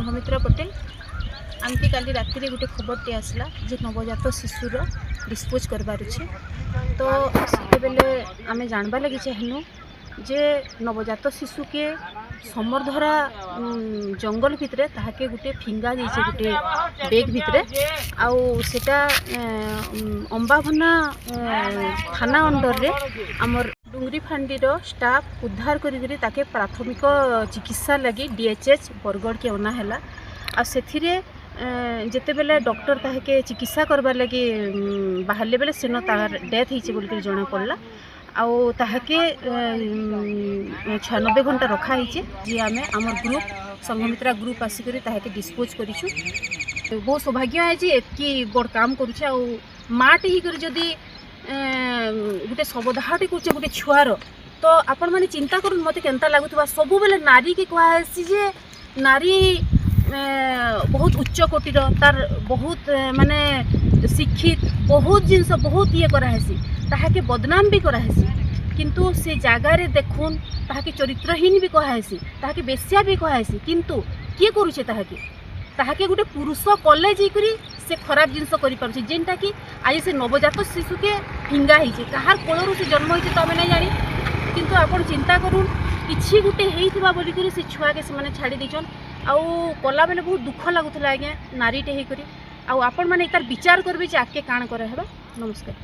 संघमित्रा पटेल आमके काली राति गोटे खबरटे आसला जे नवजात शिशुर डिस्पोज करबार अच्छे। तो से बेले आम जानवा लगी चाहनु जे नवजात शिशु के समरधरा जंगल भितर ताके गोटे फिंगा जाइए गोटे बेग भितर आउ सेटा अंबाभना थाना अंडर रे आमर डुंगरी फांडीर स्टाफ उद्धार करी ताके प्राथमिक चिकित्सा लगी डीएचएच बरगढ़ के अना है आ से जिते बेले डॉक्टर ताके चिकित्सा करबार लगी बाहर बेले सेन तार डेथ होती बोल जना पड़ला आउ ताके 96 घंटा रखाई जी आम आमर ग्रुप संघमित्रा ग्रुप आसिक ताके डिस्पोज करूँ। बहुत सौभाग्य है जी एतकी बड़ काम करुचे आ माटी ही कर जदि गोटे शवदाहटी कर गोटे छुआर तो आपण मैंने चिंता कर मत के लगुवा सब बेले नारी की कहुसी जे नारी बहुत उच्च कोटीर तार बहुत माने शिक्षित बहुत जिनस बहुत ये कराहेसी ताहाके बदनाम भी कराहेसी किंतु से जगार देखुन ताहाके चरित्रहीन भी कहासी ताहाके बेश्या भी कहासी किंतु किए करुचे ताहाके गोटे पुरुष कले जाइकरी से खराब जिनस करि जेनटा कि आज से नवजात शिशु के फिंगा होती कहार कोलरू से जन्म होती तो आम नहीं जानी किंतु आपण चिंता करूँ किसी गोटे होता बोलिक से छुआ के से छाड़ी देछन आउ कला बेले बहुत दुख लगुला आज्ञा नारीटे होकर आपण मैंने तार विचार करेंगे आगे काण कराइबा। नमस्कार।